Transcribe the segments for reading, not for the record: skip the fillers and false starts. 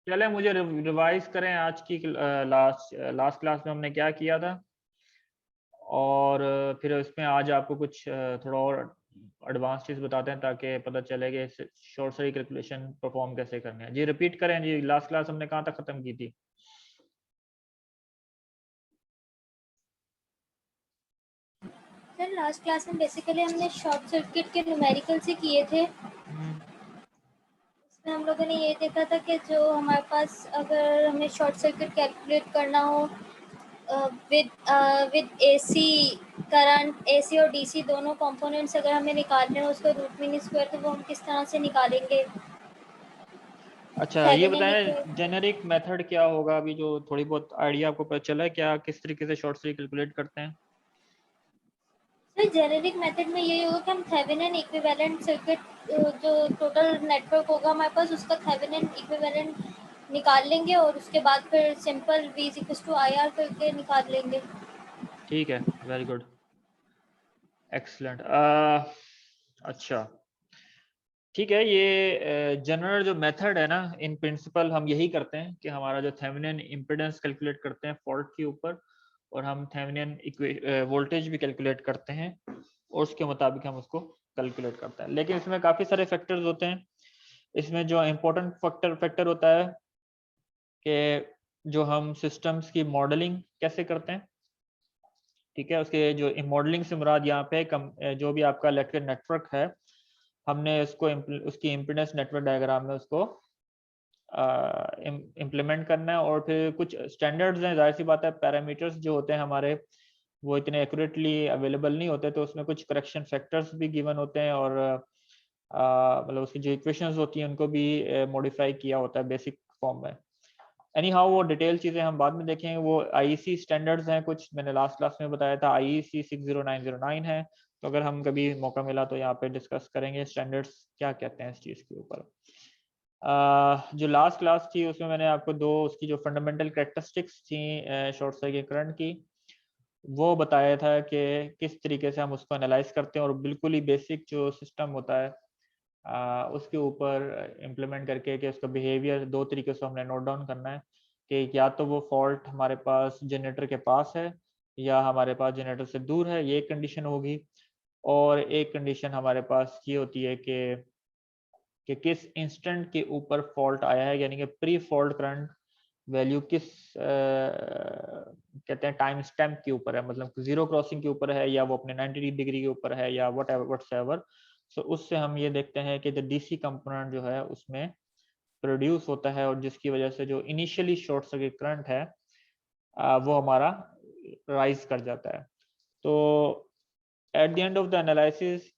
चले मुझे रिवाइज करें आज की लास्ट क्लास में हमने क्या किया था, और फिर इसमें आज आपको कुछ थोड़ा और एडवांस चीज़ बताते हैं ताकि पता चले कि शॉर्ट सर्किट कैलकुलेशन परफॉर्म कैसे करने हैं। जी रिपीट करें जी, लास्ट क्लास हमने कहाँ तक खत्म की थी? सर लास्ट क्लास में बेसिकली हमने शॉर्ट सर्किट के न्यूमेरिकल से किए थे। इसमें हम लोगों ने ये देखा था कि जो हमारे पास अगर हमें शॉर्ट सर्किट कैलकुलेट करना हो विद एसी करंट, एसी और डीसी दोनों कंपोनेंट्स अगर हमें निकालने हो उसका रूट मीन स्क्वायर, तो वो हम किस तरह से निकालेंगे। अच्छा ये थेवेनिन बताएं इक्वेशन। जेनेरिक मेथड क्या होगा, अभी जो थोड़ी बहुत आइडिया आपको पता चला है क्या, किस तरीके से शॉर्ट सर्किट कैलकुलेट करते हैं? सर जेनेरिक मेथड में यही होगा कि हम थेवेनिन इक्विवेलेंट सर्किट जो टोटल नेटवर्क होगा हमारे पास उसका थेवेनिन इक्विवेलेंट निकाल लेंगे और उसके बाद फिर simple V equals to IR करके निकाल लेंगे। ठीक है, वेरी गुड, एक्सलेंट। अच्छा ठीक है, ये जनरल जो मेथड है ना, इन प्रिंसिपल हम यही करते हैं कि हमारा जो थेवेनिन इम्पीडेंस कैलकुलेट करते हैं फॉल्ट के ऊपर, और हम थेवेनिन वोल्टेज भी कैलकुलेट करते हैं और उसके मुताबिक हम उसको कैलकुलेट करते हैं। लेकिन इसमें काफ़ी सारे फैक्टर्स होते हैं। इसमें जो इम्पोर्टेंट फैक्टर होता है कि जो हम सिस्टम्स की मॉडलिंग कैसे करते हैं, ठीक है, उसके जो मॉडलिंग से मुराद यहाँ पे जो भी आपका इलेक्ट्रिक नेटवर्क है, हमने उसको उसकी इम्पीडेंस नेटवर्क डायग्राम में उसको इम्प्लीमेंट करना है। और फिर कुछ स्टैंडर्ड्स हैं, जाहिर सी बात है पैरामीटर्स जो होते हैं हमारे वो इतने एक्यूरेटली अवेलेबल नहीं होते, तो उसमें कुछ करेक्शन फैक्टर्स भी गिवन होते हैं, और मतलब उसकी जो इक्वेशंस होती हैं उनको भी मॉडिफाई किया होता है बेसिक फॉर्म में। एनी हाउ वो डिटेल चीज़ें हम बाद में देखेंगे। वो आईईसी स्टैंडर्ड्स हैं, कुछ मैंने लास्ट क्लास में बताया था, आईईसी 60909 है, तो अगर हम कभी मौका मिला तो यहाँ पे डिस्कस करेंगे स्टैंडर्ड्स क्या कहते हैं इस चीज़ के ऊपर। जो लास्ट क्लास थी उसमें मैंने आपको दो उसकी जो फंडामेंटल कैरेक्टरिस्टिक्स थी शॉर्ट सर्किट करंट की, वो बताया था कि किस तरीके से हम उसको एनालाइज करते हैं, और बिल्कुल ही बेसिक जो सिस्टम होता है उसके ऊपर इम्प्लीमेंट करके कि उसका बिहेवियर दो तरीके से हमने नोट डाउन करना है कि या तो वो फॉल्ट हमारे पास जनरेटर के पास है या हमारे पास जनरेटर से दूर है, ये एक कंडीशन होगी। और एक कंडीशन हमारे पास ये होती है कि किस इंस्टेंट के ऊपर फॉल्ट आया है, यानी कि प्री फॉल्ट करंट वैल्यू किस कहते हैं टाइम स्टैम्प के ऊपर है, मतलब जीरो क्रॉसिंग के ऊपर है या वो अपने 90 डिग्री के ऊपर है या वट एवर व्हाटसएवर। सो उससे हम ये देखते हैं कि जो डीसी कंपोनेंट जो है उसमें प्रोड्यूस होता है, और जिसकी वजह से जो इनिशियली शॉर्ट सर्किट करंट है वो हमारा राइज कर जाता है। तो at the end of the analysis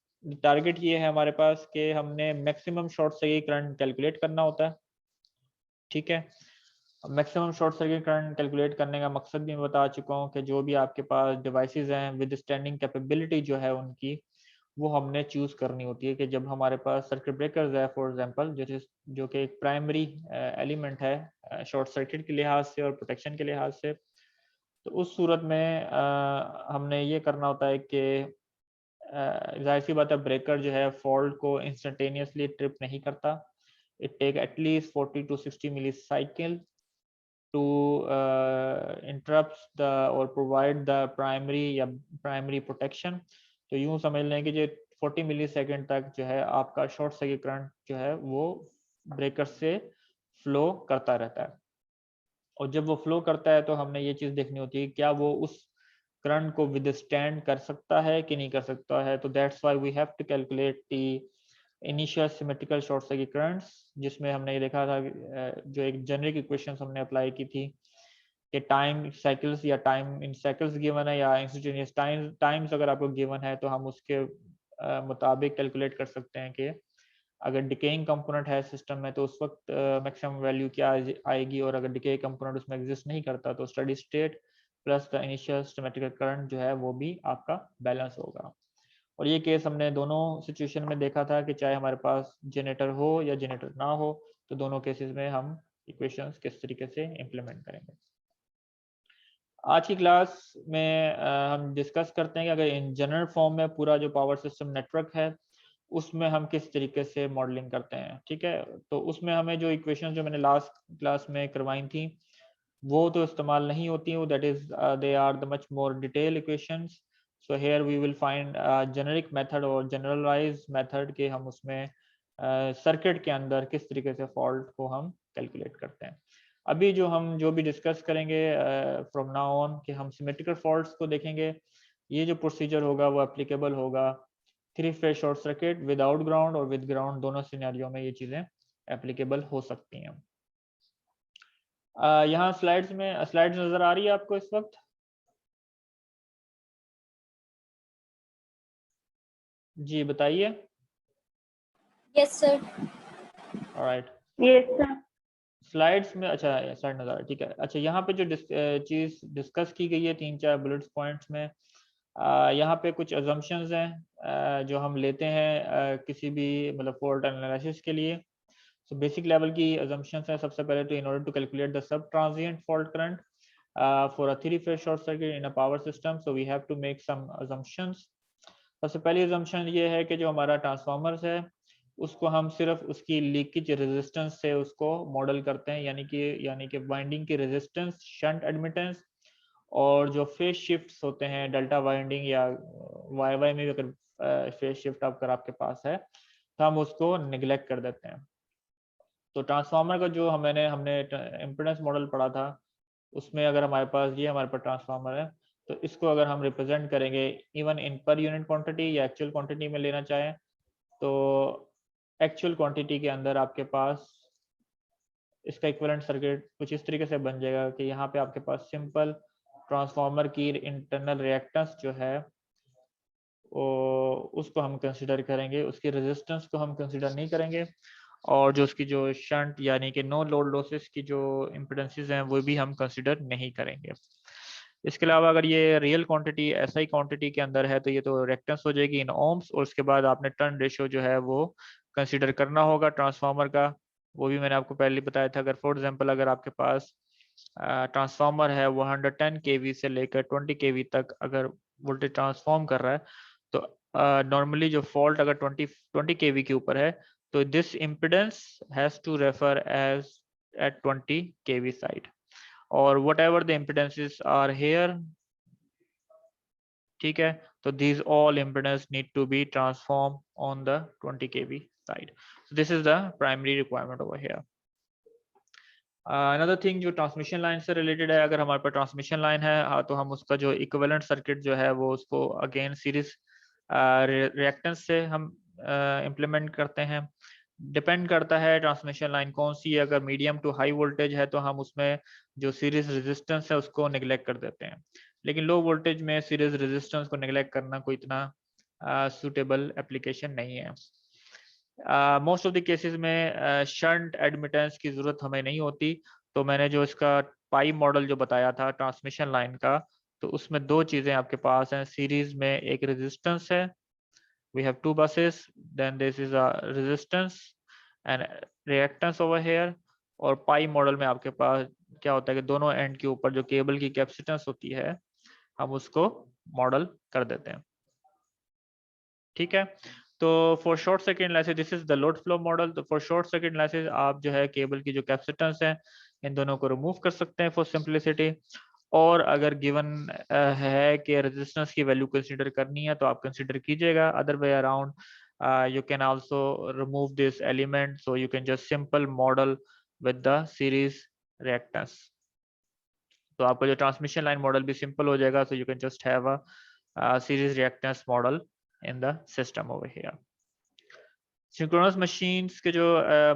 target ये है हमारे पास कि हमने maximum short circuit current calculate करना होता है, ठीक है। Maximum short circuit current calculate करने का मकसद भी मैं बता चुका हूँ कि जो भी आपके पास डिवाइसेस हैं विद स्टैंडिंग कैपेबिलिटी जो है उनकी, वो हमने चूज़ करनी होती है कि जब हमारे पास सर्किट ब्रेकर्स है फॉर एग्जांपल, जो कि एक प्राइमरी एलिमेंट है शॉर्ट सर्किट के लिहाज से और प्रोटेक्शन के लिहाज से, तो उस सूरत में हमने ये करना होता है कि जाहिर सी बात है ब्रेकर जो है फॉल्ट को इंस्टेंटेनियसली ट्रिप नहीं करता। It take at least 40 to 60 milli cycle to interrupts the or provide the primary या प्राइमरी प्रोटेक्शन। तो यूं समझ लें कि जो 40 मिली सेकेंड तक जो है आपका शॉर्ट सर्किट करंट जो है वो ब्रेकर से फ्लो करता रहता है, और जब वो फ्लो करता है तो हमने ये चीज़ देखनी होती है क्या वो उस करंट को विदस्टैंड कर सकता है कि नहीं कर सकता है। तो that's why we have to calculate the initial symmetrical short circuit currents, जिसमें हमने ये देखा था जो एक जेनरिक इक्वेशंस हमने अप्लाई की थी कि टाइम साइकिल्स या टाइम इन साइकिल्स गिवन है या इंस्टेंटेनियस टाइम्स अगर आपको गिवन है तो हम उसके मुताबिक कैलकुलेट कर सकते हैं कि अगर डिकेइंग कंपोनेंट है सिस्टम में तो उस वक्त मैक्सिमम वैल्यू क्या आएगी, और अगर डिके कंपोनेंट उसमें एग्जिस्ट नहीं करता तो steady state plus the initial symmetrical current जो है वो भी आपका बैलेंस होगा। और ये केस हमने दोनों सिचुएशन में देखा था कि चाहे हमारे पास जनरेटर हो या जनरेटर ना हो, तो दोनों केसेस में हम इक्वेशंस किस तरीके से इम्प्लीमेंट करेंगे। आज की क्लास में हम डिस्कस करते हैं कि अगर इन जनरल फॉर्म में पूरा जो पावर सिस्टम नेटवर्क है उसमें हम किस तरीके से मॉडलिंग करते हैं। ठीक है, तो उसमें हमें जो इक्वेशन जो मैंने लास्ट क्लास में करवाई थी वो तो इस्तेमाल नहीं होती हैं, that is they are the much more detail equations. So here we will find generic method और जनरलाइज मेथड के हम उसमें सर्किट के अंदर किस तरीके से फॉल्ट को हम कैलकुलेट करते हैं। अभी जो भी डिस्कस करेंगे फ्रॉम नाउ ऑन कि हम सिमेट्रिकल फॉल्ट्स को देखेंगे। ये जो प्रोसीजर होगा वो एप्लीकेबल होगा 3-फेज शॉर्ट सर्किट विदाउट ग्राउंड और विद ग्राउंड, दोनों सिनेरियो में ये चीजें एप्लीकेबल हो सकती हैं। यहाँ स्लाइड्स नजर आ रही है आपको इस वक्त? जी बताइए। Yes sir. Alright, yes sir. Slides में अच्छा स्लाइड नजर आ रहा है, ठीक है। अच्छा, यहाँ पे जो चीज डिस्कस की गई है 3-4 बुलेट्स पॉइंट्स में, यहाँ पे कुछ अजम्पशंस हैं जो हम लेते हैं किसी भी मतलब फॉल्ट एनालिसिस के लिए। सो बेसिक लेवल की अजम्पशंस हैं। सबसे पहले तो in order to calculate the sub transient fault current for a three phase short circuit in a power system, so we have to make some assumptions. सबसे पहली assumption ये है कि जो हमारा ट्रांसफार्मर्स है उसको हम सिर्फ उसकी लीकेज रेजिस्टेंस से उसको मॉडल करते हैं, यानी कि वाइंडिंग की रेजिस्टेंस, शंट एडमिटेंस और जो फेज शिफ्ट्स होते हैं डेल्टा वाइंडिंग या वाई वाई में भी अगर फेज शिफ्ट अगर आपके पास है तो हम उसको निगलेक्ट कर देते हैं। तो ट्रांसफार्मर का जो हमने इम्पीडेंस मॉडल पढ़ा था उसमें अगर हमारे पास ये हमारे पास ट्रांसफार्मर है तो इसको अगर हम रिप्रेजेंट करेंगे even in per unit quantity या एक्चुअल क्वांटिटी में लेना चाहें तो एक्चुअल क्वांटिटी के अंदर आपके पास इसका इक्विवेलेंट सर्किट कुछ इस तरीके से बन जाएगा कि यहाँ पे आपके पास सिंपल ट्रांसफार्मर की इंटरनल रिएक्टेंस जो है उसको हम कंसिडर करेंगे, उसकी रेजिस्टेंस को हम कंसिडर नहीं करेंगे और जो उसकी जो शंट यानी कि नो लोड लॉसेस की जो इम्पिडेंसेस हैं वो भी हम कंसिडर नहीं करेंगे। इसके अलावा अगर ये रियल क्वांटिटी ऐसा ही क्वांटिटी के अंदर है तो ये तो रिएक्टेंस हो जाएगी इन ओम्स और उसके बाद आपने टर्न रेशियो जो है वो कंसिडर करना होगा ट्रांसफार्मर का। वो भी मैंने आपको पहले बताया था। अगर फॉर एग्जांपल अगर आपके पास ट्रांसफार्मर है वो 110 kV से लेकर 20 kV तक अगर वोल्टेज ट्रांसफॉर्म कर रहा है तो नॉर्मली जो फॉल्ट अगर 20 kV के ऊपर है तो this impedance has to refer as at 20 kV side और whatever the impedances are here, ठीक है, तो these all impedance need to be transformed on the 20 kV side. So this is the primary requirement over here. Another thing जो transmission line से related है, अगर हमारे पास transmission line है तो हम उसका जो इक्विवेलेंट सर्किट जो है वो उसको अगेन सीरीज रिएक्टेंस से हम इम्प्लीमेंट करते हैं। डिपेंड करता है ट्रांसमिशन लाइन कौन सी है। अगर मीडियम टू हाई वोल्टेज है तो हम उसमें जो सीरीज रेजिस्टेंस है उसको निगलेक्ट कर देते हैं, लेकिन लो वोल्टेज में सीरीज रेजिस्टेंस को निगलेक्ट करना कोई इतना सूटेबल एप्लीकेशन नहीं है। मोस्ट ऑफ द केसेस में शंट एडमिटेंस की जरूरत हमें नहीं होती। तो मैंने जो इसका पाई मॉडल जो बताया था ट्रांसमिशन लाइन का, तो उसमें दो चीजें आपके पास हैं। सीरीज में एक रेजिस्टेंस है, we have two buses, then this is a resistance and reactance over here। और पाई मॉडल में आपके पास क्या होता है कि दोनों एंड के ऊपर जो केबल की कैपेसिटेंस होती है हम उसको मॉडल कर देते हैं, ठीक है। तो for short circuit analysis this is the load flow model. तो फॉर शॉर्ट सर्किट एनालिसिस आप जो है केबल की जो कैपेसिटेंस है इन दोनों को रिमूव कर सकते हैं फॉर सिंपलिसिटी। और अगर गिवन है कि रेजिस्टेंस की वैल्यू कंसीडर करनी है तो आप कंसीडर कीजिएगा, other way around you can also remove this element, so you can just simple model with the series reactance। तो आपका जो ट्रांसमिशन लाइन मॉडल भी सिंपल हो जाएगा, so you can just have a series reactance model in the system over here। Synchronous machines के जो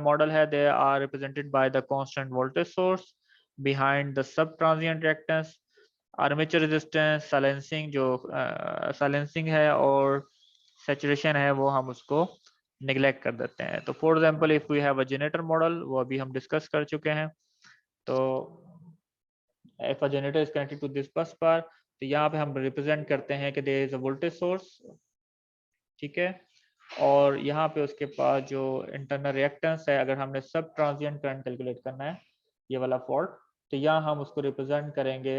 model है they are represented by the constant voltage source behind the sub transient reactance। Armature resistance, silencing जो silencing है और saturation है वो हम उसको निगलेक्ट कर देते हैं। तो for example if we have a generator model, वो अभी हम डिस्कस कर चुके हैं। तो if a generator is connected to this bus bar, तो यहाँ पे हम रिप्रेजेंट करते हैं कि there is a voltage source, ठीक है, और यहाँ पे उसके पास जो इंटरनल रिएक्टेंस है, अगर हमने सब ट्रांजिएंट करंट कैलकुलेट करना है ये वाला फॉल्ट, तो यहाँ हम उसको रिप्रेजेंट करेंगे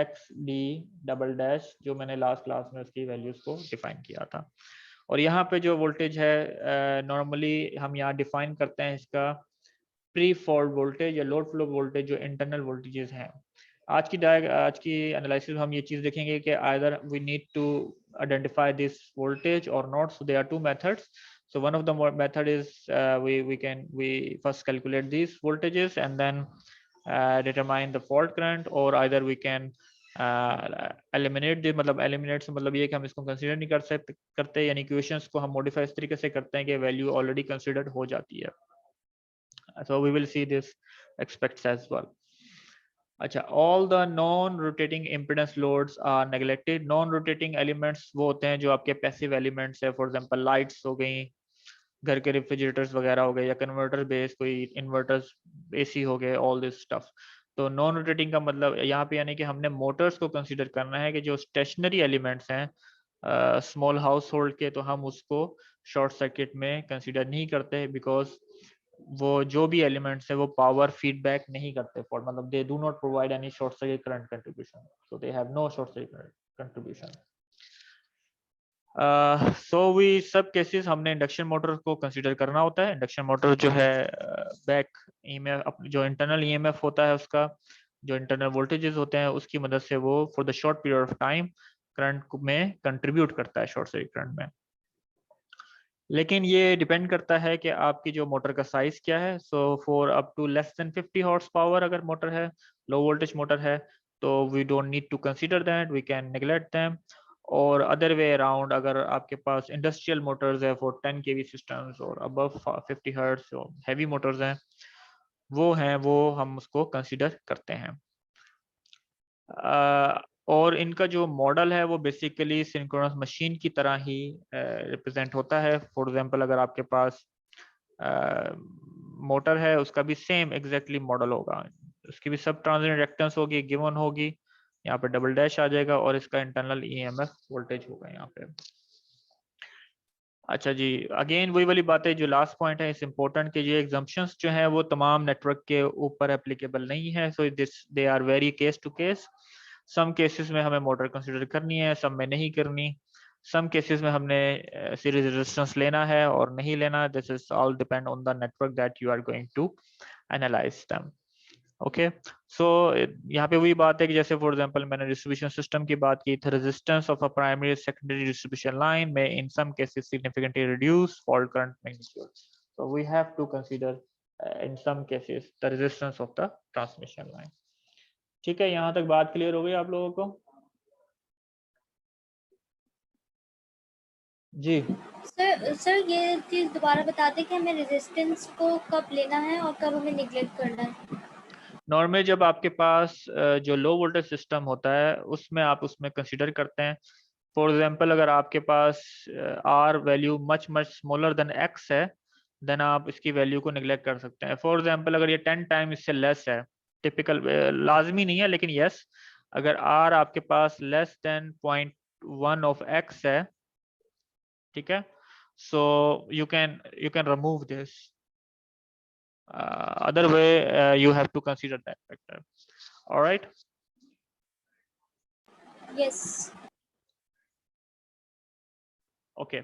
एक्स डी डबल डैश, जो मैंने लास्ट क्लास में उसकी वैल्यूज को डिफाइन किया था। और यहाँ पे जो वोल्टेज है नॉर्मली हम यहाँ डिफाइन करते हैं इसका प्री फॉल्ट वोल्टेज या लोड फ्लो वोल्टेज जो इंटरनल वोल्टेजेस हैं। आज की एनालिसिस में हम ये चीज देखेंगे कि either we need to identify this voltage और not, so there are two methods. So one of the method is we first calculate these voltages and then determine the fault current, or either we can eliminate the, मतलब eliminate से मतलब ये कि हम इसको consider नहीं करते, यानी इक्वेशंस को हम मॉडिफाई इस तरीके से करते हैं कि वैल्यू ऑलरेडी कंसीडर्ड हो जाती है. So we will see this aspects as well. अच्छा, all the non-rotating impedance loads are neglected. Non-rotating elements वो होते हैं जो आपके passive elements है, for example lights हो गई, घर के रेफ्रिजरेटर्स वगैरह हो गए, या कन्वर्टर बेस कोई इन्वर्टर्स एसी हो गए, ऑल दिस स्टफ. तो नॉन रोटेटिंग का मतलब यहाँ पे यानी कि हमने मोटर्स को कंसीडर करना है कि जो स्टेशनरी एलिमेंट्स हैं स्मॉल हाउस होल्ड के, तो हम उसको शॉर्ट सर्किट में कंसीडर नहीं करते, बिकॉज वो जो भी एलिमेंट्स है वो पावर फीडबैक नहीं करते, फॉर मतलब they do not provide any short circuit current contribution, so they have no short circuit contribution. So we सब केसेस हमने इंडक्शन मोटर को कंसीडर करना होता है. इंडक्शन मोटर जो है बैक ईएमएफ, जो इंटरनल ईएमएफ होता है उसका, जो इंटरनल वोल्टेजेस होते हैं उसकी मदद से वो for the short period of time current में कंट्रीब्यूट करता है शॉर्ट सर्किट करंट में. लेकिन ये डिपेंड करता है कि आपकी जो मोटर का साइज क्या है. So for up to less than 50 horse power अगर मोटर है, लो वोल्टेज मोटर है, तो we don't need to consider that, we can neglect them. और अदर वे अराउंड, अगर आपके पास इंडस्ट्रियल मोटर्स है फॉर 10 केवी सिस्टम्स और अबव 50 हर्ट्ज जो हैवी मोटर्स हैं, वो हम उसको कंसीडर करते हैं. और इनका जो मॉडल है वो बेसिकली सिंक्रोनस मशीन की तरह ही रिप्रेजेंट होता है. फॉर एग्जांपल अगर आपके पास मोटर है, उसका भी सेम एग्जैक्टली मॉडल होगा, उसकी भी सब ट्रांजिएंट रिएक्टेंस होगी, गिवन होगी, यहाँ पे डबल डैश आ जाएगा और इसका इंटरनल ईएमएफ वोल्टेज होगा यहाँ पे. अच्छा जी, अगेन वही वाली बात है, जो लास्ट पॉइंट है इस इम्पोर्टेंट के, ये एग्जम्पशंस जो हैं वो तमाम नेटवर्क के ऊपर एप्लीकेबल नहीं है. So this they are vary case to case. Some cases में हमें मोटर कंसीडर करनी है, सब में नहीं करनी. सम केसेस में हमने सीरीज रेजिस्टेंस लेना है और नहीं लेना. This is all depend on the network that you are going to analyse them. Okay, so यहाँ पे वही बात है कि जैसे फॉर एग्जांपल मैंने डिस्ट्रीब्यूशन सिस्टम की बात की थी, resistance of a primary secondary distribution line में in some cases significantly reduce fault current magnitude. So we have to consider in some cases the resistance of the transmission line. ठीक है, यहाँ तक बात क्लियर हो गई आप लोगों को? जी सर ये चीज दोबारा बता दें कि हमें रेजिस्टेंस को कब लेना है और कब हमें निगलेक्ट करना है. नॉर्मली जब आपके पास जो लो वोल्टेज सिस्टम होता है उसमें आप उसमें कंसीडर करते हैं. फॉर एग्जांपल अगर आपके पास R value much much smaller than X है, देन आप इसकी वैल्यू को निगलेक्ट कर सकते हैं. फॉर एग्जांपल अगर ये 10 टाइम इससे लेस है, टिपिकल लाजमी नहीं है लेकिन यस, अगर आर आपके पास लेस देन 0.1 ऑफ एक्स है, ठीक है, so you can remove this. other way you have to consider that factor. All right, yes. okay.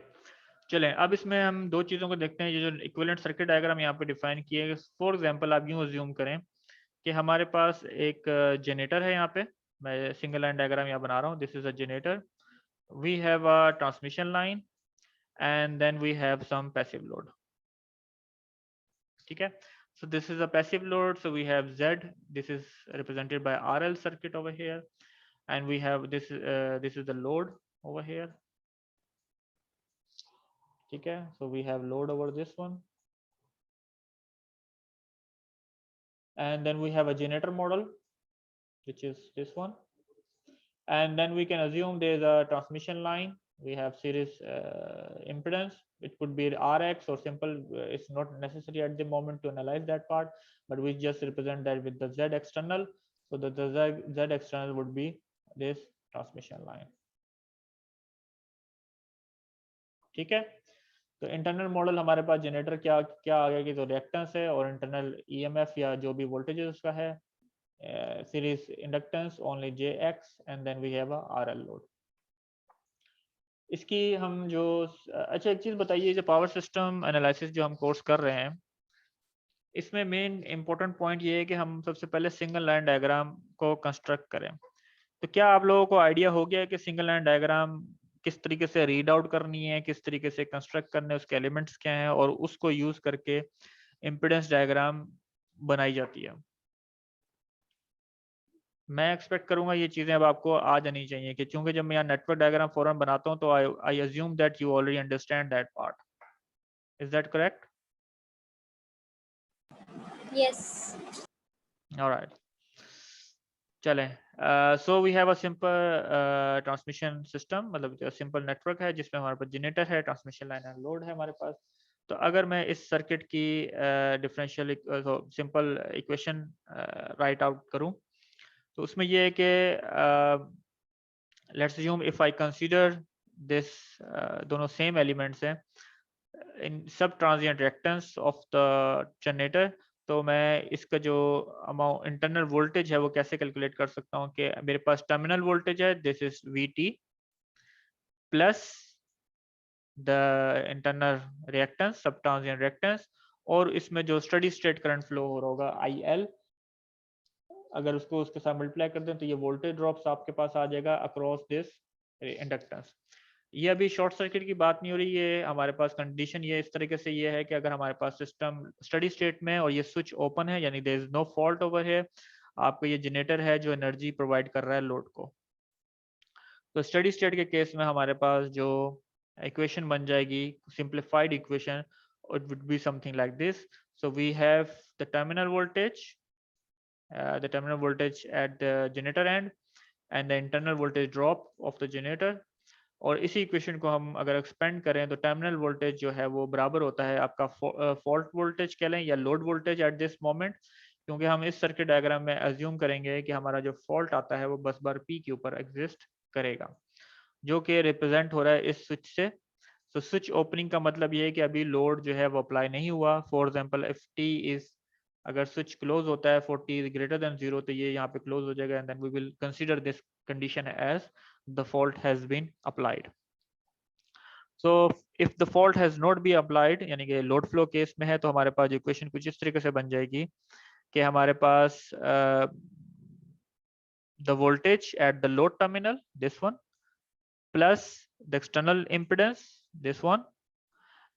चलें, अब इसमें हम दो चीज़ों को देखते हैं. ये जो इक्विवेलेंट सर्किट डायग्राम यहाँ पे डिफाइन किए गए, फॉर एग्जांपल आप यूँ अज्यूम करें कि हमारे पास एक जनरेटर है. यहाँ पे मैं सिंगल लाइन डायग्राम यहाँ बना रहा हूँ. This is a generator, we have a transmission line and then we have some passive load. ठीक है, so this is a passive load, so we have Z, this is represented by RL circuit over here, and we have this is the load over here. ठीक है, so we have load over this one, and then we have a generator model which is this one, and then we can assume there is a transmission line. We have series impedance, it could be Rx or simple, it's not necessary at the moment to analyze that part, but we just represent that with the Z external. So the Z external would be this transmission line. ठीक है, तो internal model हमारे पास generator क्या क्या आ गया कि जो रिएक्टेंस है और इंटरनल ईएमएफ या जो भी वोल्टेज उसका है, series inductance only JX, and then we have a RL load. इसकी हम जो अच्छा एक चीज बताइए, जो पावर सिस्टम एनालिसिस जो हम कोर्स कर रहे हैं, इसमें मेन इंपॉर्टेंट पॉइंट ये है कि हम सबसे पहले सिंगल लाइन डायग्राम को कंस्ट्रक्ट करें। तो क्या आप लोगों को आइडिया हो गया है कि सिंगल लाइन डायग्राम किस तरीके से रीड आउट करनी है, किस तरीके से कंस्ट्रक्ट करने, उसके एलिमेंट्स क्या हैं, और उसको यूज करके इम्पीडेंस डायग्राम बनाई जाती है? मैं एक्सपेक्ट करूंगा ये चीजें अब आपको आ जानी चाहिए, कि चूंकि जब मैं यहाँ नेटवर्क डायग्राम फॉरम बनाता हूँ तो I assume that you already understand that part. Is that correct? Yes. Alright, चलें। So we have a simple transmission system, मतलब सिंपल नेटवर्क है जिसमें हमारे पास जनरेटर है, ट्रांसमिशन लाइन एंड लोड है हमारे पास। तो अगर मैं इस सर्किट की differential simple equation write out करूं, तो उसमें ये है कि let's assume if I consider this, दोनों सेम एलिमेंट्स हैं इन सब transient reactance of the generator, तो मैं इसका जो अमाउंट इंटरनल वोल्टेज है वो कैसे कैलकुलेट कर सकता हूँ कि मेरे पास टर्मिनल वोल्टेज है, this is VT plus the internal reactance, सब ट्रांजिएंट रिएक्टेंस, और इसमें जो स्टडी स्टेट करंट फ्लो हो रहा होगा IL, अगर उसको उसके साथ मल्टीप्लाई कर दें तो ये वोल्टेज ड्रॉप्स आपके पास आ जाएगा अक्रॉस दिस इंडक्टेंस। ये अभी शॉर्ट सर्किट की बात नहीं हो रही है, हमारे पास कंडीशन ये इस तरीके से ये है कि अगर हमारे पास सिस्टम स्टडी स्टेट में और ये स्विच ओपन है, यानी there is no fault over है, आपको ये जनरेटर है जो एनर्जी प्रोवाइड कर रहा है लोड को। तो स्टडी स्टेट के केस में हमारे पास जो इक्वेशन बन जाएगी, simplified equation, it would be something like this. So we have the terminal voltage, the terminal voltage at the generator end and the internal voltage drop of the generator। और इसी equation को हम अगर expand करें तो terminal voltage जो है वो बराबर होता है आपका फॉल्ट वोल्टेज कह लें या load voltage at this moment, क्योंकि हम इस सर्किट डायग्राम में अज्यूम करेंगे कि हमारा जो फॉल्ट आता है वो बस बार P के ऊपर एग्जिस्ट करेगा, जो कि रिप्रेजेंट हो रहा है इस स्विच से। तो स्विच ओपनिंग का मतलब ये है कि अभी लोड जो है वो अप्लाई नहीं हुआ। For example if T is, अगर स्विच क्लोज होता है for T is greater than 0, तो ये यहाँ पे क्लोज हो जाएगा, and then we will consider this condition as the fault has been applied। so if the fault has not been applied, यानी कि लोड फ्लो केस में है, तो हमारे पास इक्वेशन कुछ इस तरीके से बन जाएगी कि हमारे पास the voltage at the load terminal, this one, plus the external impedance, this one,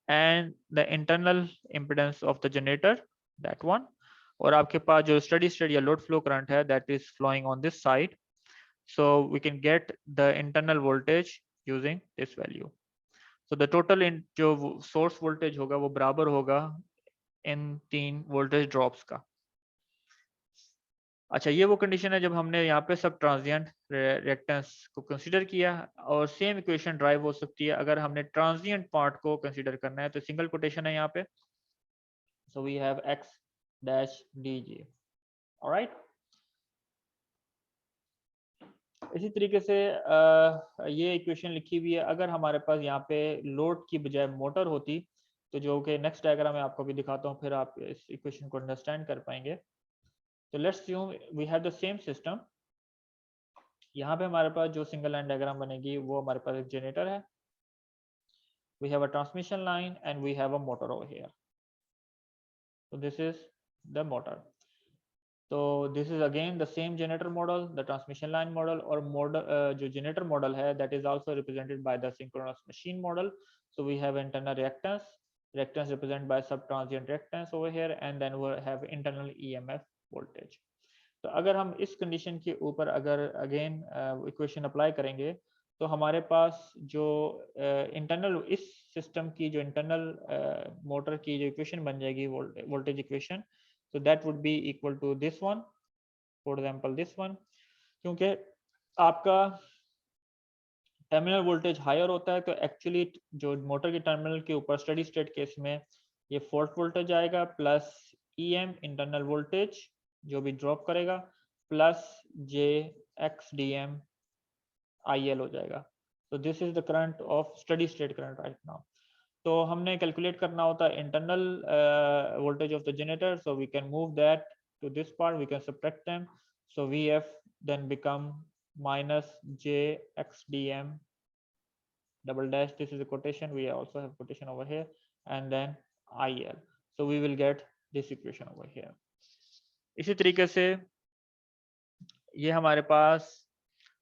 and the internal impedance of the generator, that one, और आपके पास जो steady state या load flow current है that is flowing on this side, so we can get the internal voltage using this value। so the total in जो source voltage होगा वो बराबर होगा इन तीन voltage drops का। अच्छा, ये वो कंडीशन है जब हमने यहाँ पे सब ट्रांजिएंट रिएक्टेंस को कंसीडर किया, और सेम इक्वेशन ड्राइव हो सकती है अगर हमने ट्रांजिएंट पार्ट को कंसीडर करना है, तो सिंगल कोटेशन है यहाँ पे, so we have x dash dg। Alright, इसी तरीके से ये इक्वेशन लिखी हुई है। अगर हमारे पास यहाँ पे लोड की बजाय मोटर होती, तो जो कि नेक्स्ट डायग्राम में आपको भी दिखाता हूँ, फिर आप इस इक्वेशन को अंडरस्टैंड कर पाएंगे। तो let's assume we have the same system. यहाँ पे हमारे पास जो सिंगल लाइन डायग्राम बनेगी वो हमारे पास एक जनरेटर है, we have a transmission line and we have a motor over here, so this is the motor। तो this is again the same generator model, the transmission line model, और model जो generator model है that is also represented by the synchronous machine model। so we have internal reactance represented by sub transient reactance over here, and then we have internal EMF voltage। तो अगर हम इस condition के ऊपर अगर again equation apply करेंगे, तो हमारे पास जो इंटरनल इस सिस्टम की जो इंटरनल मोटर की जो इक्वेशन बन जाएगी voltage equation, so that would be equal to this one, for example this one, क्योंकि आपका टर्मिनल वोल्टेज हायर होता है तो एक्चुअली जो मोटर के टर्मिनल के ऊपर स्टेडी स्टेट केस में ये फॉल्ट वोल्टेज आएगा, प्लस EM इंटरनल वोल्टेज जो भी ड्रॉप करेगा, प्लस JXDM IL हो जाएगा। so this is the current of steady state current right now। तो हमने कैलकुलेट करना होता है internal voltage of the generator, so we can move that to this part, we can subtract them, so VF then become minus JXDM double dash, this is a quotation, we also have quotation over here, and then IL. So we will get this equation over here. इसी तरीके से ये हमारे पास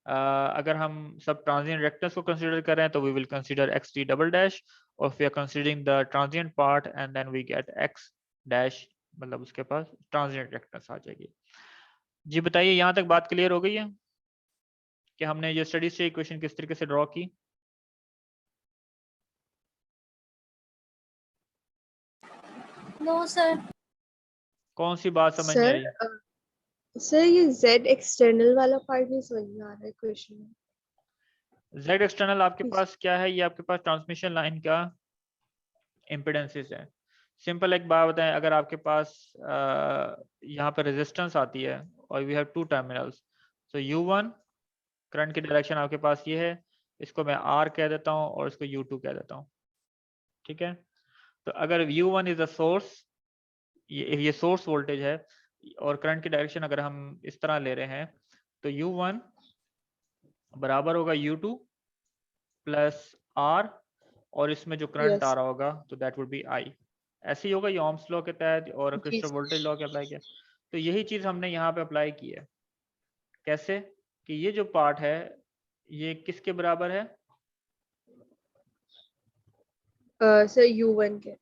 अगर हम सब transient reactance को consider करें तो we will consider X T double dash, और we are considering the transient part and then we get X dash, मतलब उसके पास ट्रांजिएंट रिएक्टेंस आ जाएगी। जी बताइए, यहाँ तक बात क्लियर हो गई है कि हमने ये स्टडी से इक्वेशन किस तरीके से ड्रॉ की? No sir. कौन सी बात समझ नहीं आई? सर ये Z एक्सटर्नल वाला पार्ट नहीं समझ में आ रहा है क्वेश्चन में। Z एक्सटर्नल आपके पास क्या है? ये आपके पास ट्रांसमिशन लाइन का इम्पिडेंसेस है। सिंपल एक बात बताएं, अगर आपके पास यहाँ पे रेजिस्टेंस आती है और वी हैव टू टर्मिनल्स, तो U1 करंट की डायरेक्शन आपके पास ये है, इसको मैं R कह देता हूँ और इसको U2 कह देता हूँ, ठीक है। तो अगर U1 इज अ सोर्स, ये सोर्स वोल्टेज है, और करंट की डायरेक्शन अगर हम इस तरह ले रहे हैं, तो U1 बराबर होगा U2 प्लस R, और इसमें जो करंट Yes. आ रहा होगा तो दैट वुड बी I। ऐसे ही होगा ये ओम्स लॉ के तहत और जी। क्रिस्टल वोल्टेज लॉ के अप्लाई किया। तो यही चीज हमने यहाँ पे अप्लाई की है। कैसे? कि ये जो पार्ट है ये किसके बराबर है? सर U1 के।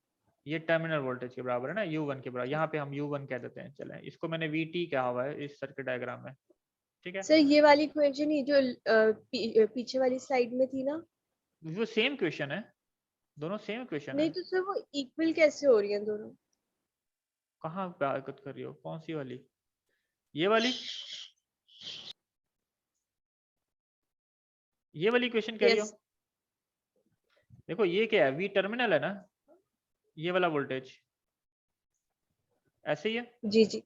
ये टर्मिनल वोल्टेज के बराबर है ना, U1 के बराबर। यहाँ पे हम U1 कह देते हैं, चलें इसको मैंने VT कहा हुआ है इस सर्किट डायग्राम में, ठीक है। सर ये वाली इक्वेशन ही जो पीछे वाली स्लाइड में थी ना, वो सेम क्वेश्चन है, दोनों सेम क्वेश्चन नहीं है। तो सर वो इक्वल कैसे हो रही है दोनों? कहाँ पे हरकत कर रही हो? कौन सी वाली? ये वाली? ये वाली क्वेश्चन कह रही हो? Yes. देखो ये क्या है, V टर्मिनल है ना, ये वाला वोल्टेज ऐसे ही है। जी जी।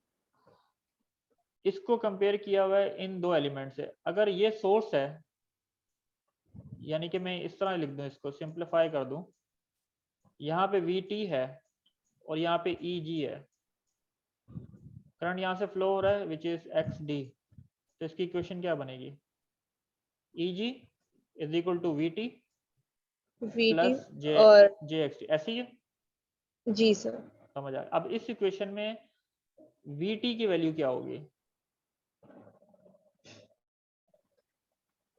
इसको कंपेयर किया हुआ है इन दो एलिमेंट से। अगर ये सोर्स है, यानी कि मैं इस तरह लिख दूं, इसको सिंप्लीफाई कर दूं, यहाँ पे VT है और यहाँ पे EG है, करंट यहाँ से फ्लो हो रहा है विच इज XD, तो इसकी इक्वेशन क्या बनेगी? EG is equal to VT VT plus और JXT, ऐसे ही है, जी सर। समझ आया। अब इस इक्वेशन में VT की वैल्यू क्या होगी?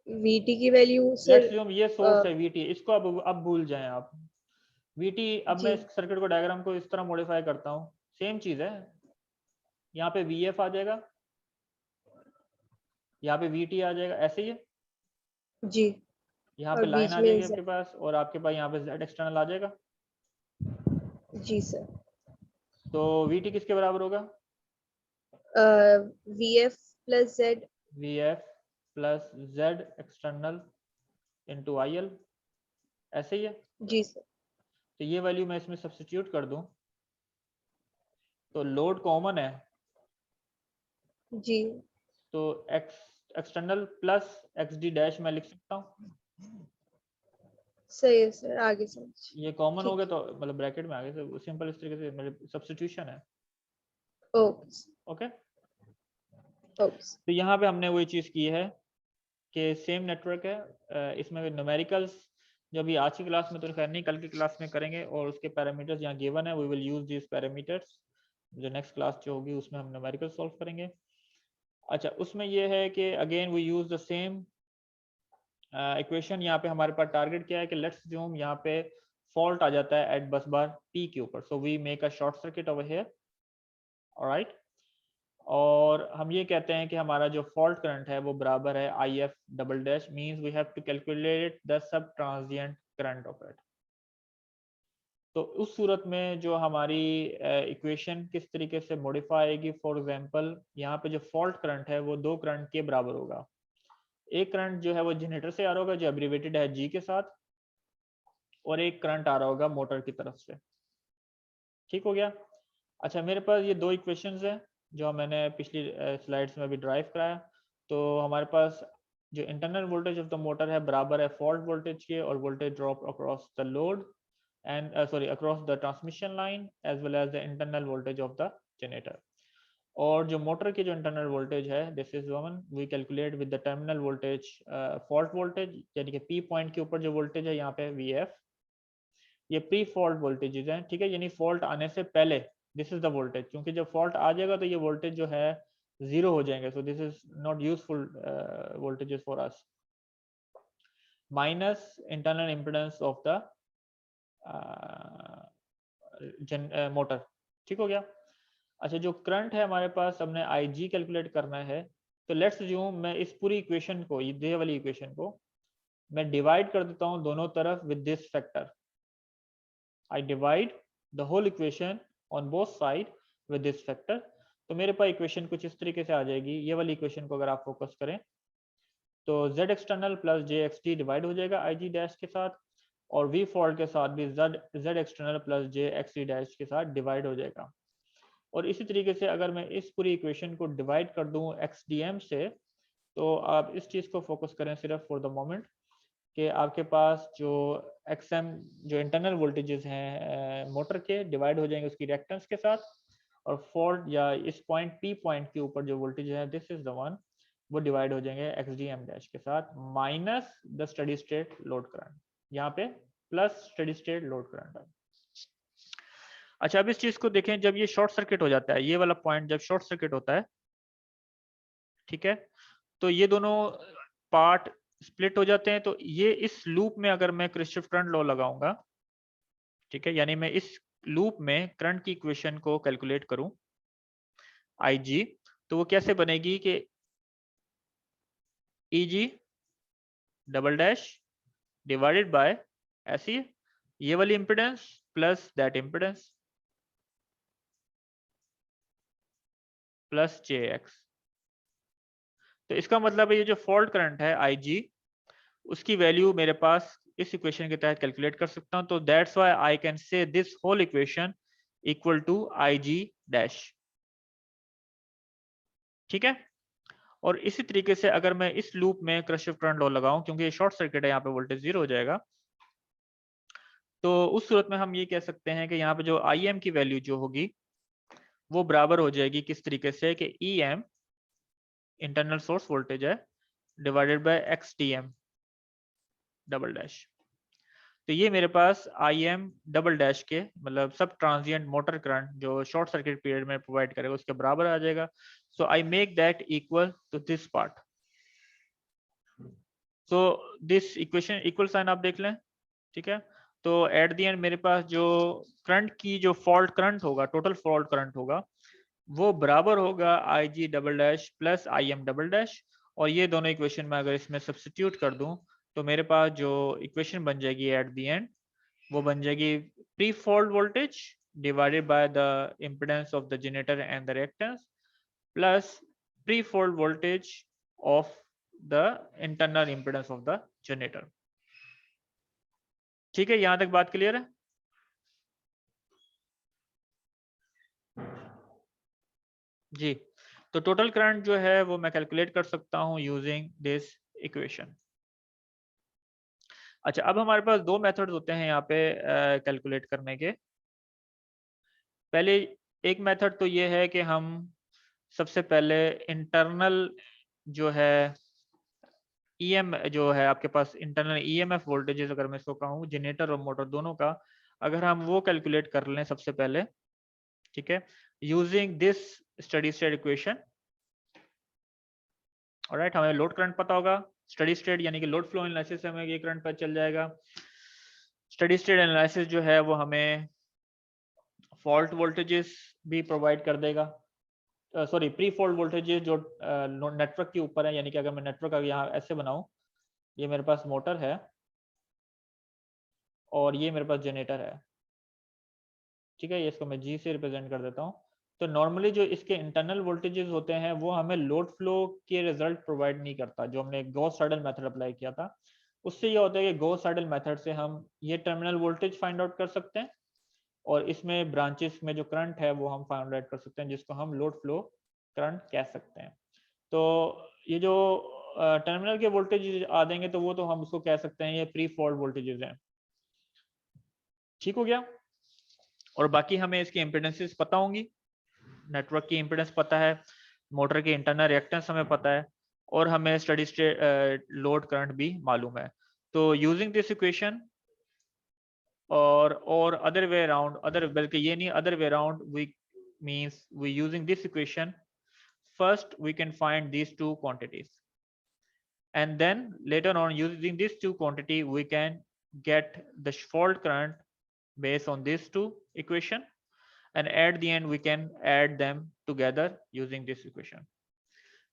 VT की वैल्यू लेट्स सर अज्यूम ये सोर्स है VT, इसको अब भूल जाएं आप। VT, अब मैं जी इस सर्किट को डायग्राम को इस तरह मॉडिफाई करता हूँ, सेम चीज है। यहाँ पे VF आ जाएगा, यहाँ पे VT आ जाएगा, ऐसे ही है। जी। यहाँ और पे लाइन बीच आ में जाएगी Z। आपके पास, और आपके पास यहाँ पे Z एक्सटर्नल आ जाएगा। जी सर। तो VT किसके बराबर होगा? VF plus Z। VF plus Z external into IL, ऐसे ही है। जी सर। तो ये वैल्यू मैं इसमें सब्स्टिट्यूट कर दूं, तो लोड कॉमन है, जी तो एक्सटर्नल प्लस XD डैश मैं लिख सकता हूँ। सही है सर, आगे समझ। ये कॉमन हो ठीक। गया तो मतलब ब्रैकेट में आ गया, तो सिंपल इस तरीके से मतलब सब्स्टिट्यूशन है। Okay okay, okay. तो यहाँ पे हमने वही चीज़ की है कि सेम नेटवर्क है, इसमें न्यूमेरिकल्स जो अभी आज की क्लास में तो खैर नहीं, कल की क्लास में करेंगे, और उसके पैरामीटर्स यहाँ गिवन है, we will use this parameters. जो नेक्स्ट क्लास जो होगी उसमें हम न्यूमेरिकल सॉल्व करेंगे। अच्छा, उसमें ये है कि again we use the same equation. यहाँ पे हमारे पास टारगेट क्या है कि लेट्स अज्यूम यहाँ पे फॉल्ट आ जाता है एट बस बार P के ऊपर, so we make a short circuit over here, alright. और हम ये कहते हैं कि हमारा जो फॉल्ट करंट है वो बराबर है IF double dash, means we have to calculate the sub transient current of it. तो उस सूरत में जो हमारी इक्वेशन किस तरीके से मॉडिफाई आएगी, फॉर एग्जांपल यहाँ पे जो फॉल्ट करंट है वो दो करंट के बराबर होगा। एक करंट जो है वो जनरेटर से आ रहा होगा जो एब्रीवेटेड है G के साथ, और एक करंट आ रहा होगा मोटर की तरफ से। ठीक हो गया। अच्छा, मेरे पास ये दो इक्वेशंस हैं जो मैंने पिछली स्लाइड्स में भी ड्राइव कराया। तो हमारे पास जो internal voltage of the motor है बराबर है फॉल्ट वोल्टेज के और voltage drop across the load and across the transmission line as well as the internal voltage of the generator. और जो मोटर की जो इंटरनल वोल्टेज है this is one we calculate with the terminal voltage fault voltage, यानी कि P point के ऊपर जो वोल्टेज है यहाँ पे VF, ये प्री फॉल्ट वोल्टेजेस हैं, ठीक है, यानी फॉल्ट आने से पहले दिस इज द वोल्टेज, क्योंकि जब फॉल्ट आ जाएगा तो ये वोल्टेज जो है जीरो हो जाएंगे, so this is not useful voltages for us, minus internal impedance of the motor, ठीक हो गया। अच्छा, जो करंट है हमारे पास, हमने IG कैलकुलेट करना है, तो लेट्स अज्यूम मैं इस पूरी इक्वेशन को, ये वाली इक्वेशन को मैं डिवाइड कर देता हूँ दोनों तरफ with this factor, I divide the whole equation on both side with this factor, तो मेरे पास इक्वेशन कुछ इस तरीके से आ जाएगी। ये वाली इक्वेशन को अगर आप फोकस करें तो Z external plus JXT divide हो जाएगा IG डैश के साथ, और V फॉल्ट के साथ भी Z external plus JXT dash के साथ डिवाइड हो जाएगा। और इसी तरीके से अगर मैं इस पूरी इक्वेशन को डिवाइड कर दूं XDM से, तो आप इस चीज़ को फोकस करें सिर्फ फॉर द मोमेंट कि आपके पास जो XM जो इंटरनल वोल्टेजेस हैं मोटर के, डिवाइड हो जाएंगे उसकी रिएक्टेंस के साथ, और फॉल्ट या इस पॉइंट P पॉइंट के ऊपर जो वोल्टेज है दिस इज द वन, वो डिवाइड हो जाएंगे XDM डैश के साथ, minus the steady state load current, यहाँ पे plus steady state load current है। अच्छा, अब इस चीज को देखें, जब ये शॉर्ट सर्किट हो जाता है, ये वाला पॉइंट जब शॉर्ट सर्किट होता है, ठीक है, तो ये दोनों पार्ट स्प्लिट हो जाते हैं। तो ये इस लूप में अगर मैं किरचॉफ करंट लॉ लगाऊंगा, ठीक है, यानी मैं इस लूप में करंट की इक्वेशन को कैलकुलेट करूं IG, तो वो कैसे बनेगी कि EG double dash divided by ऐसी ये वाली impedance plus that impedance plus JX। तो इसका मतलब है ये जो फॉल्ट करंट है IG, उसकी वैल्यू मेरे पास इस इक्वेशन के तहत कैलकुलेट कर सकता हूं। तो that's why I can say this whole equation equal to IG dash, ठीक है। और इसी तरीके से अगर मैं इस लूप में किरचॉफ करंट लॉ लगाऊं, क्योंकि ये शॉर्ट सर्किट है, यहाँ पे वोल्टेज जीरो हो जाएगा, तो उस सूरत में हम ये कह सकते हैं कि यहाँ पे जो IM की वैल्यू जो होगी वो बराबर हो जाएगी किस तरीके से कि EM इंटरनल सोर्स वोल्टेज है divided by XDM double dash. तो ये मेरे पास IM डबल डैश के मतलब सब ट्रांजिएंट मोटर करंट जो शॉर्ट सर्किट पीरियड में प्रोवाइड करेगा उसके बराबर आ जाएगा। So I make that equal to this part. So this equation equal sign आप देख लें, ठीक है। तो एट द एंड मेरे पास जो करंट की जो फॉल्ट करंट होगा, टोटल फॉल्ट करंट होगा, वो बराबर होगा IG double dash plus IM double dash. और ये दोनों इक्वेशन में अगर इसमें सब्स्टिट्यूट कर दूं तो मेरे पास जो इक्वेशन बन जाएगी एट द एंड वो बन जाएगी pre fault voltage divided by the impedance of the generator and the reactance plus pre fault voltage of the internal impedance of the generator. ठीक है, यहां तक बात क्लियर है? जी, तो टोटल करंट जो है वो मैं कैलकुलेट कर सकता हूं यूजिंग दिस इक्वेशन। अच्छा, अब हमारे पास दो मेथड्स होते हैं यहाँ पे कैलकुलेट करने के। पहले एक मेथड तो ये है कि हम सबसे पहले इंटरनल जो है EM जो है आपके पास इंटरनल EMF वोल्टेजेस, अगर मैं इसको कहूँ जनरेटर और मोटर दोनों का, अगर हम वो कैलकुलेट कर लें सबसे पहले, ठीक है, using this steady state equation. Alright, हमें लोड करंट पता होगा, स्टेडी स्टेट यानी कि लोड फ्लो एनालिसिस से हमें ये करंट पता चल जाएगा। स्टेडी स्टेट एनालिसिस जो है वो हमें फॉल्ट वोल्टेजेस भी प्रोवाइड कर देगा, सॉरी प्री फॉल्ट वोल्टेजेस जो नेटवर्क के ऊपर है, यानी कि अगर मैं नेटवर्क अगर यहाँ ऐसे बनाऊं, ये मेरे पास मोटर है और ये मेरे पास जनरेटर है, ठीक है, ये इसको मैं G से रिप्रेजेंट कर देता हूँ। तो नॉर्मली जो इसके इंटरनल वोल्टेजेस होते हैं वो हमें लोड फ्लो के रिजल्ट प्रोवाइड नहीं करता। जो हमने गॉस साइडल मेथड अप्लाई किया था उससे ये होता है कि गॉस साइडल मेथड से हम ये टर्मिनल वोल्टेज फाइंड आउट कर सकते हैं और इसमें ब्रांचेस में जो करंट है वो हम फाइंड आउट कर सकते हैं, जिसको हम लोड फ्लो करंट कह सकते हैं। तो ये जो टर्मिनल के वोल्टेज आ देंगे तो वो तो हम उसको कह सकते हैं ये प्री फॉल्ट वोल्टेजेस हैं। ठीक हो गया, और बाकी हमें इसकी इम्पीडेंसेस पता होंगी। नेटवर्क की इम्पीडेंस पता है, मोटर के इंटरनल रिएक्टेंस हमें पता है, और हमें स्टडी स्टेट लोड करंट भी मालूम है। तो यूजिंग दिस इक्वेशन और अदर वे अराउंड, अदर बल्कि ये नहीं, other way around we means we using this equation, first we can find these two quantities, and then later on using these two quantity we can get the fault current based on these two equation, and at the end we can add them together using this equation.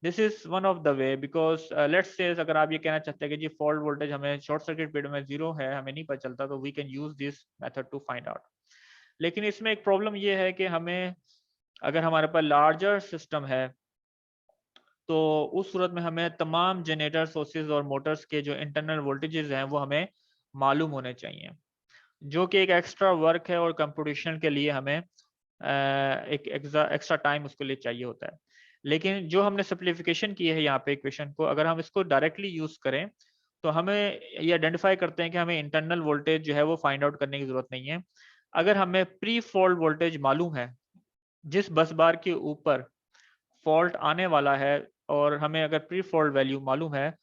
This is one of the way, because let's say अगर आप ये कहना चाहते हैं कि जी fault voltage हमें short circuit period में 0 है, हमें नहीं पता चलता, तो we can use this method to find out. लेकिन इसमें एक प्रॉब्लम ये है कि हमें, अगर हमारे पास लार्जर सिस्टम है, तो उस सूरत में हमें तमाम जनरेटर सोर्सेज और मोटर्स के जो इंटरनल वोल्टेजेस हैं वो हमें मालूम होने चाहिए, जो कि एक एक्स्ट्रा वर्क है और कंप्यूटेशन के लिए हमें एक एक्स्ट्रा टाइम उसके लिए चाहिए होता है। लेकिन जो हमने सिंप्लीफिकेशन की है यहाँ पे इक्वेशन को, अगर हम इसको डायरेक्टली यूज करें तो हमें ये आइडेंटिफाई करते हैं कि हमें इंटरनल वोल्टेज जो है वो फाइंड आउट करने की जरूरत नहीं है। अगर हमें प्री फॉल्ट वोल्टेज मालूम है, जिस बस बार के ऊपर फॉल्ट आने वाला है, और हमें अगर प्री फॉल्ट वैल्यू मालूम है,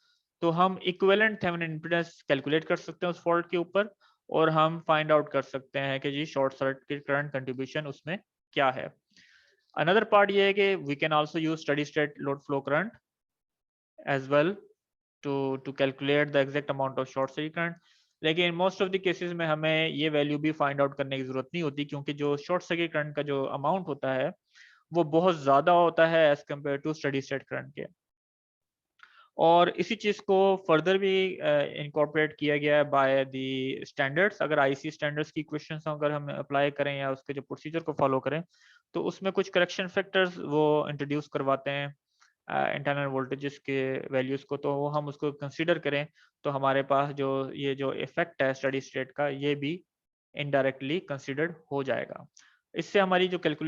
तो हम इक्विवेलेंट थेवेनिन इम्पीडेंस कैलकुलेट कर सकते हैं उस फॉल्ट के ऊपर, और हम फाइंड आउट कर सकते हैं कि G short circuit current contribution उसमें क्या है। अनदर पार्ट ये है कि we can also use steady state load flow current as well to calculate the exact amount of short circuit current. लेकिन मोस्ट ऑफ द केसेस में हमें ये वैल्यू भी फाइंड आउट करने की जरूरत नहीं होती, क्योंकि जो शॉर्ट सर्किट करंट का जो अमाउंट होता है वो बहुत ज्यादा होता है as compare to steady state current के। और इसी चीज को फर्दर भी इनकॉर्पोरेट किया गया है बाय द स्टैंडर्ड्स। अगर आईसी स्टैंडर्ड्स की क्वेश्चंस अगर हम अप्लाई करें या उसके जो प्रोसीजर को फॉलो करें, तो उसमें कुछ करेक्शन फैक्टर्स वो इंट्रोड्यूस करवाते हैं इंटरनल वोल्टेजेस के वैल्यूज को, तो वो हम उसको कंसीडर करें तो हमारे पास जो ये जो इफेक्ट है स्टडी स्टेट का, ये भी इनडायरेक्टली कंसीडर्ड हो जाएगा। इससे हमारी जो कैलकुलेशन